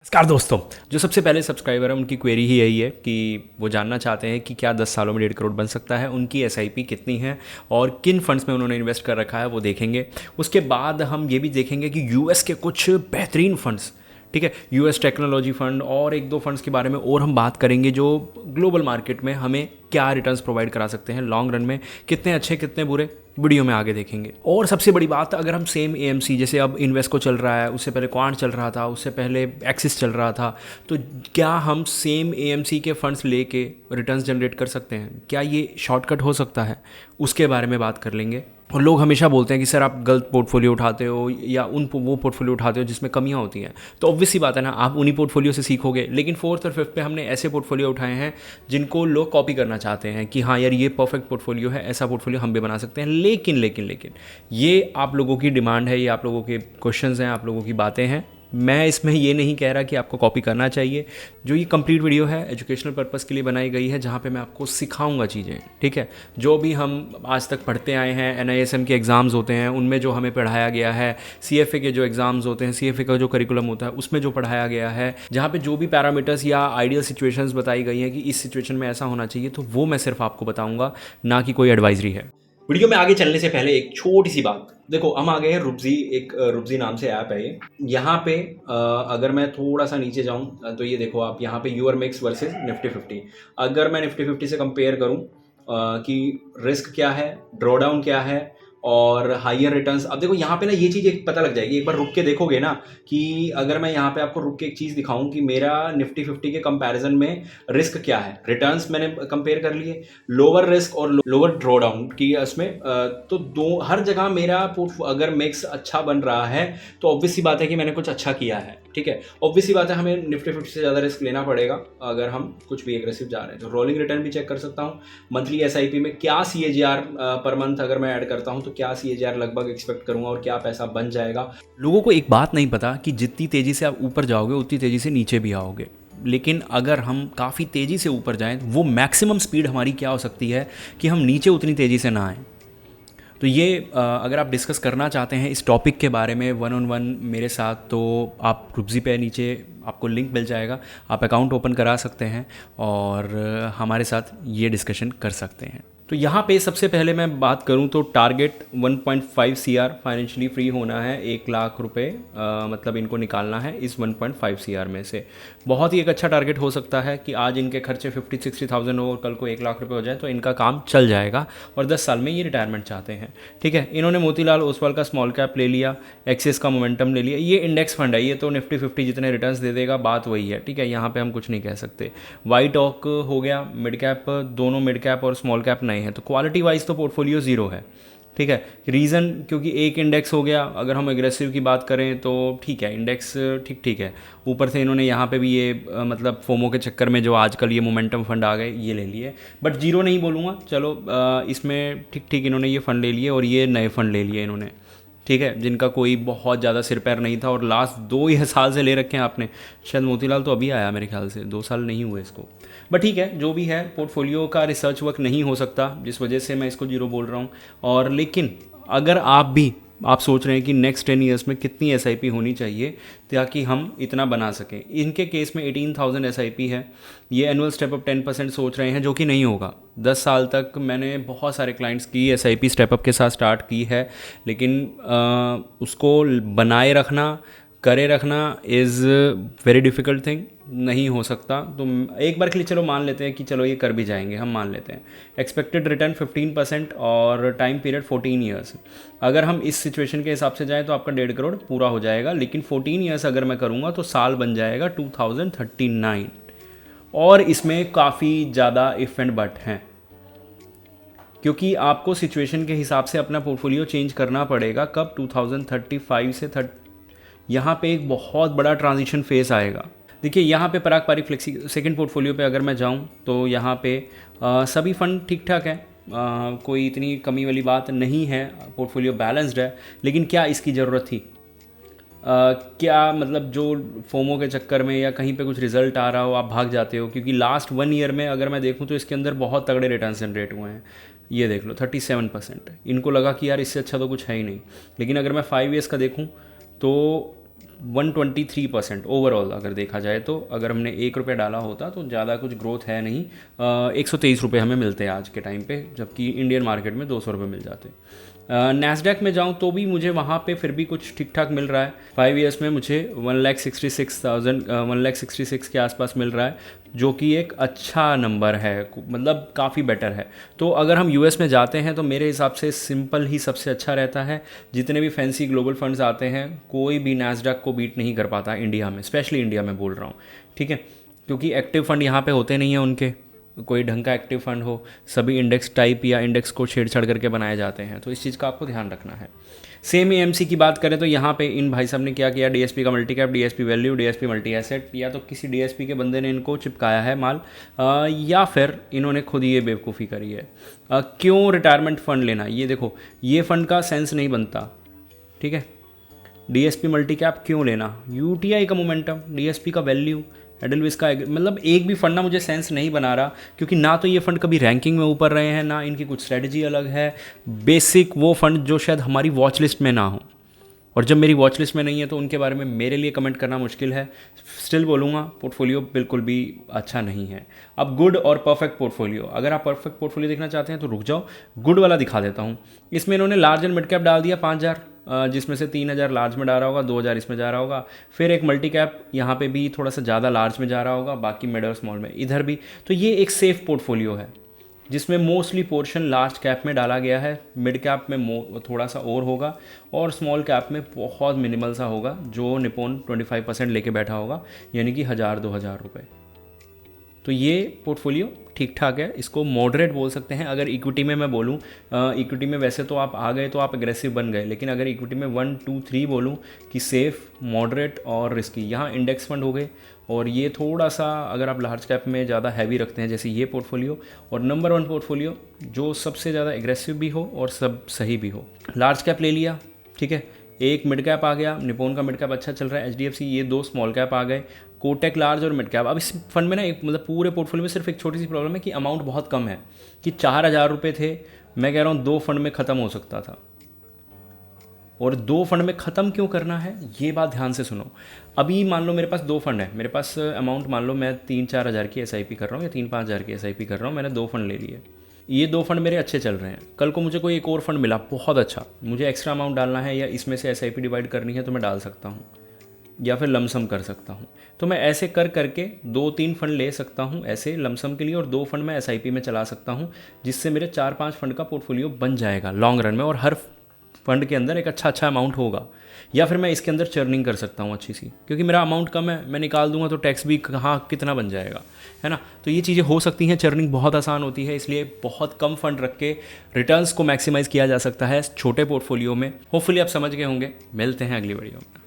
नमस्कार दोस्तों। जो सबसे पहले सब्सक्राइबर है उनकी क्वेरी ही यही है कि वो जानना चाहते हैं कि क्या 10 सालों में 1.5 करोड़ बन सकता है, उनकी एसआईपी कितनी है और किन फंड्स में उन्होंने इन्वेस्ट कर रखा है वो देखेंगे। उसके बाद हम ये भी देखेंगे कि यूएस के कुछ बेहतरीन फंड्स, ठीक है, यूएस टेक्नोलॉजी फंड और एक दो फंड्स के बारे में और हम बात करेंगे जो ग्लोबल मार्केट में हमें क्या रिटर्न्स प्रोवाइड करा सकते हैं लॉन्ग रन में, कितने अच्छे कितने बुरे, वीडियो में आगे देखेंगे। और सबसे बड़ी बात, अगर हम सेम एएमसी जैसे अब इन्वेस्को चल रहा है, उससे पहले क्वांट चल रहा था, उससे पहले एक्सिस चल रहा था, तो क्या हम सेम एएमसी के फंड्स लेके रिटर्न्स जनरेट कर सकते हैं? क्या ये शॉर्टकट हो सकता है? उसके बारे में बात कर लेंगे। और लोग हमेशा बोलते हैं कि सर आप गलत पोर्टफोलियो उठाते हो या वो पोर्टफोलियो उठाते हो जिसमें कमियां होती हैं। तो ऑब्वियस सी बात है ना, आप उन्हीं पोर्टफोलियो से सीखोगे। लेकिन फोर्थ और फिफ्थ पे हमने ऐसे पोर्टफोलियो उठाए हैं जिनको लोग कॉपी करना चाहते हैं कि हाँ यार ये परफेक्ट पोर्टफोलियो है, ऐसा पोर्टफोलियो हम भी बना सकते हैं। लेकिन लेकिन लेकिन ये आप लोगों की डिमांड है, ये आप लोगों के क्वेश्चंस हैं, आप लोगों की बातें हैं। मैं इसमें ये नहीं कह रहा कि आपको कॉपी करना चाहिए। जो ये कंप्लीट वीडियो है एजुकेशनल पर्पस के लिए बनाई गई है, जहाँ पे मैं आपको सिखाऊंगा चीज़ें, ठीक है। जो भी हम आज तक पढ़ते आए हैं, एनआईएसएम के एग्ज़ाम्स होते हैं उनमें जो हमें पढ़ाया गया है, सीएफए के जो एग्ज़ाम्स होते हैं, सीएफए का जो करिकुलम होता है उसमें जो पढ़ाया गया है, जहाँ पे जो भी पैरामीटर्स या आइडियल सिचुएशंस बताई गई हैं कि इस सिचुएशन में ऐसा होना चाहिए, तो वो मैं सिर्फ आपको बताऊँगा, ना कि कोई एडवाइजरी है। वीडियो में आगे चलने से पहले एक छोटी सी बात। देखो हम आ गए हैं रुबजी, एक रुबजी नाम से ऐप है ये। यहाँ पे अगर मैं थोड़ा सा नीचे जाऊँ तो ये देखो आप, यहाँ पे यूर मिक्स वर्सेस निफ्टी 50। अगर मैं निफ्टी 50 से कंपेयर करूँ कि रिस्क क्या है, ड्रॉडाउन क्या है और हाइयर रिटर्न्स, अब देखो यहाँ पे ना ये चीज़ एक पता लग जाएगी। एक बार रुक के देखोगे ना कि अगर मैं यहाँ पे आपको रुक के एक चीज़ दिखाऊं कि मेरा निफ्टी 50 के कंपैरिजन में रिस्क क्या है, रिटर्न्स मैंने कंपेयर कर लिए, लोअर रिस्क और लोअर ड्रॉडाउन की इसमें, तो दो हर जगह मेरा अगर मिक्स अच्छा बन रहा है तो ऑब्वियस सी बात है कि मैंने कुछ अच्छा किया है, ठीक है। ऑब्वियस सी बात है हमें निफ्टी 50 से ज़्यादा रिस्क लेना पड़ेगा अगर हम कुछ भी एग्रेसिव जा रहे हैं। तो रोलिंग रिटर्न भी चेक कर सकता हूँ, मंथली एसआईपी में क्या सीएजीआर पर मंथ अगर मैं ऐड करता हूँ तो क्या सीएजीआर लगभग एक्सपेक्ट करूँगा और क्या पैसा बन जाएगा। लोगों को एक बात नहीं पता कि जितनी तेज़ी से आप ऊपर जाओगे उतनी तेज़ी से नीचे भी आओगे। लेकिन अगर हम काफ़ी तेज़ी से ऊपर जाएं, वो मैक्सिमम स्पीड हमारी क्या हो सकती है कि हम नीचे उतनी तेज़ी से ना आएँ। तो ये अगर आप डिस्कस करना चाहते हैं इस टॉपिक के बारे में वन ऑन वन मेरे साथ, तो आप रुबजी पे नीचे आपको लिंक मिल जाएगा, आप अकाउंट ओपन करा सकते हैं और हमारे साथ ये डिस्कशन कर सकते हैं। तो यहाँ पे सबसे पहले मैं बात करूँ तो टारगेट 1.5 सीआर फाइनेंशियली फ्री होना है, 1 लाख रुपए मतलब इनको निकालना है इस 1.5 सीआर में से। बहुत ही एक अच्छा टारगेट हो सकता है कि आज इनके खर्चे 50-60,000 हो और कल को 1 लाख रुपए हो जाए तो इनका काम चल जाएगा और 10 साल में ये रिटायरमेंट चाहते हैं, ठीक है। इन्होंने मोतीलाल ओसवाल का स्मॉल कैप ले लिया, एक्सिस का मोमेंटम ले लिया। ये इंडेक्स फंड है, ये तो निफ्टी 50 जितने रिटर्न्स दे देगा, बात वही है, ठीक है। यहाँ पे हम कुछ नहीं कह सकते। वाइट ऑक हो गया, मिड कैप, दोनों मिड कैप और स्मॉल कैप नए हैं, तो क्वालिटी वाइज तो पोर्टफोलियो ज़ीरो है, ठीक है। रीज़न क्योंकि एक इंडेक्स हो गया। अगर हम एग्रेसिव की बात करें तो ठीक है, इंडेक्स ठीक ठीक है। ऊपर से इन्होंने यहाँ पे भी ये मतलब फोमो के चक्कर में जो आजकल ये मोमेंटम फंड आ गए ये ले लिए, बट जीरो नहीं बोलूँगा, चलो इसमें ठीक ठीक इन्होंने ये फ़ंड ले लिए और ये नए फ़ंड ले लिए इन्होंने, ठीक है, जिनका कोई बहुत ज़्यादा सिर पैर नहीं था और लास्ट 2 साल से ले रखे हैं आपने। शायद मोतीलाल तो अभी आया मेरे ख्याल से, 2 साल नहीं हुए इसको, बट ठीक है जो भी है। पोर्टफोलियो का रिसर्च वर्क नहीं हो सकता जिस वजह से मैं इसको जीरो बोल रहा हूँ। और लेकिन अगर आप सोच रहे हैं कि नेक्स्ट 10 ईयर्स में कितनी एसआईपी होनी चाहिए ताकि हम इतना बना सकें, इनके केस में 18,000 एसआईपी है। ये एनुअल स्टेप अप 10% सोच रहे हैं, जो कि नहीं होगा। 10 साल तक मैंने बहुत सारे क्लाइंट्स की एसआईपी स्टेप अप के साथ स्टार्ट की है, लेकिन उसको बनाए रखना, करे रखना इज़ वेरी डिफ़िकल्ट थिंग, नहीं हो सकता। तो एक बार के लिए चलो मान लेते हैं कि चलो ये कर भी जाएंगे, हम मान लेते हैं। एक्सपेक्टेड रिटर्न 15% और टाइम पीरियड 14 ईयर्स। अगर हम इस सिचुएशन के हिसाब से जाएं तो आपका 1.5 करोड़ पूरा हो जाएगा, लेकिन 14 ईयर्स अगर मैं करूँगा तो साल बन जाएगा 2039। और इसमें काफ़ी ज़्यादा इफ़ एंड बट हैं, क्योंकि आपको सिचुएशन के हिसाब से अपना पोर्टफोलियो चेंज करना पड़ेगा। कब? 2035 से यहाँ पे एक बहुत बड़ा ट्रांजिशन फेस आएगा। देखिए यहाँ पे पराग पारिक फ्लेक्सी सेकंड पोर्टफोलियो पे अगर मैं जाऊँ तो यहाँ पे सभी फंड ठीक ठाक है, कोई इतनी कमी वाली बात नहीं है, पोर्टफोलियो बैलेंस्ड है। लेकिन क्या इसकी ज़रूरत थी? क्या मतलब जो फोमो के चक्कर में या कहीं पे कुछ रिजल्ट आ रहा हो आप भाग जाते हो? क्योंकि लास्ट 1 ईयर में अगर मैं देखूँ तो इसके अंदर बहुत तगड़े रिटर्न जनरेट हुए हैं। ये देख लो 37%। इनको लगा कि यार इससे अच्छा तो कुछ है ही नहीं। लेकिन अगर मैं 5 ईयर्स का देखूँ तो 123% ओवरऑल अगर देखा जाए तो। अगर हमने 1 रुपये डाला होता तो ज़्यादा कुछ ग्रोथ है नहीं। 123 रुपये हमें मिलते हैं आज के टाइम पे, जबकि इंडियन मार्केट में 200 रुपये मिल जाते। नैस्डैक में जाऊँ तो भी मुझे वहाँ पे फिर भी कुछ ठीक ठाक मिल रहा है। 5 ईयर्स में मुझे 1,66,000 के आसपास मिल रहा है, जो कि एक अच्छा नंबर है, मतलब काफ़ी बेटर है। तो अगर हम यूएस में जाते हैं तो मेरे हिसाब से सिंपल ही सबसे अच्छा रहता है। जितने भी फैंसी ग्लोबल फंड्स आते हैं कोई भी नैस्डैक को बीट नहीं कर पाता इंडिया में, स्पेशली इंडिया में बोल रहा हूँ, ठीक है। क्योंकि एक्टिव फंड यहाँ पे होते नहीं हैं उनके, कोई ढंग का एक्टिव फंड हो, सभी इंडेक्स टाइप या इंडेक्स को छेड़छाड़ करके बनाए जाते हैं, तो इस चीज़ का आपको ध्यान रखना है। सेम एएमसी की बात करें तो यहाँ पे इन भाई साहब ने क्या किया, डीएसपी का multi cap, DSP value, DSP multi asset, या तो किसी डीएसपी के बंदे ने इनको चिपकाया है माल, या फिर इन्होंने खुद ये बेवकूफ़ी करी है। क्यों रिटायरमेंट फ़ंड लेना, ये देखो ये फ़ंड का सेंस नहीं बनता, ठीक है। डीएसपी मल्टी कैप क्यों लेना, यूटीआई का मोमेंटम, डीएसपी का वैल्यू, एडलविस का, मतलब एक भी फंड ना मुझे सेंस नहीं बना रहा, क्योंकि ना तो ये फंड कभी रैंकिंग में ऊपर रहे हैं, ना इनकी कुछ स्ट्रेटजी अलग है। बेसिक वो फंड जो शायद हमारी वॉच लिस्ट में ना हो, और जब मेरी वॉच लिस्ट में नहीं है तो उनके बारे में मेरे लिए कमेंट करना मुश्किल है। स्टिल बोलूँगा पोर्टफोलियो बिल्कुल भी अच्छा नहीं है। अब गुड और परफेक्ट पोर्टफोलियो, अगर आप परफेक्ट पोर्टफोलियो देखना चाहते हैं तो रुक जाओ, गुड वाला दिखा देता हूँ। इसमें इन्होंने लार्ज एंड मिड कैप डाल दिया 5,000, जिसमें से 3,000 लार्ज में जा रहा होगा, 2,000 इसमें जा रहा होगा। फिर एक मल्टी कैप यहाँ पे भी थोड़ा सा ज़्यादा लार्ज में जा रहा होगा, बाकी मिड और स्मॉल में इधर भी। तो ये एक सेफ पोर्टफोलियो है जिसमें मोस्टली पोर्शन लार्ज कैप में डाला गया है, मिड कैप में थोड़ा सा और होगा, और स्मॉल कैप में बहुत मिनिमल सा होगा, जो निप्पॉन 25% लेके बैठा होगा, यानी कि 1,000-2,000 रुपये। तो ये पोर्टफोलियो ठीक ठाक है, इसको मॉडरेट बोल सकते हैं। अगर इक्विटी में मैं बोलूँ, इक्विटी में वैसे तो आप आ गए तो आप एग्रेसिव बन गए, लेकिन अगर इक्विटी में 1, 2, 3 बोलूँ कि सेफ़, मॉडरेट और रिस्की, यहाँ इंडेक्स फंड हो गए, और ये थोड़ा सा अगर आप लार्ज कैप में ज़्यादा हैवी रखते हैं जैसे ये पोर्टफोलियो, और नंबर 1 पोर्टफोलियो जो सबसे ज़्यादा एग्रेसिव भी हो और सब सही भी हो। लार्ज कैप ले लिया, ठीक है, एक मिड कैप आ गया, निप्पॉन का मिड कैप अच्छा चल रहा है, एचडीएफसी, ये 2 स्मॉल कैप आ गए, कोटेक लार्ज और मिड कैप। अब इस फंड में ना एक मतलब पूरे पोर्टफोलियो में सिर्फ एक छोटी सी प्रॉब्लम है कि अमाउंट बहुत कम है, कि 4,000 रुपये थे, मैं कह रहा हूँ 2 फंड में ख़त्म हो सकता था। और 2 फंड में ख़त्म क्यों करना है, ये बात ध्यान से सुनो। अभी मान लो मेरे पास 2 फंड है, मेरे पास अमाउंट मान लो मैं 3-4 हज़ार की एसआईपी कर रहा हूँ, या 3-5 हज़ार की एसआईपी कर रहा हूँ, मैंने 2 फंड ले लिए, ये 2 फंड मेरे अच्छे चल रहे हैं। कल को मुझे कोई एक और फंड मिला बहुत अच्छा, मुझे एक्स्ट्रा अमाउंट डालना है या इसमें से एसआईपी डिवाइड करनी है तो मैं डाल सकता हूँ, या फिर लमसम कर सकता हूँ। तो मैं ऐसे कर करके 2-3 फंड ले सकता हूँ ऐसे लमसम के लिए, और 2 फंड मैं एसआईपी में चला सकता हूँ, जिससे मेरे 4-5 फंड का पोर्टफोलियो बन जाएगा लॉन्ग रन में, और हर फंड के अंदर एक अच्छा अमाउंट होगा। या फिर मैं इसके अंदर चर्निंग कर सकता हूँ अच्छी सी, क्योंकि मेरा अमाउंट कम है, मैं निकाल दूंगा तो टैक्स भी कहाँ कितना बन जाएगा, है ना। तो ये चीज़ें हो सकती हैं, चर्निंग बहुत आसान होती है, इसलिए बहुत कम फंड रख के रिटर्न्स को मैक्सिमाइज़ किया जा सकता है छोटे पोर्टफोलियो में। होपफुली आप समझ गए होंगे। मिलते हैं अगली वीडियो में।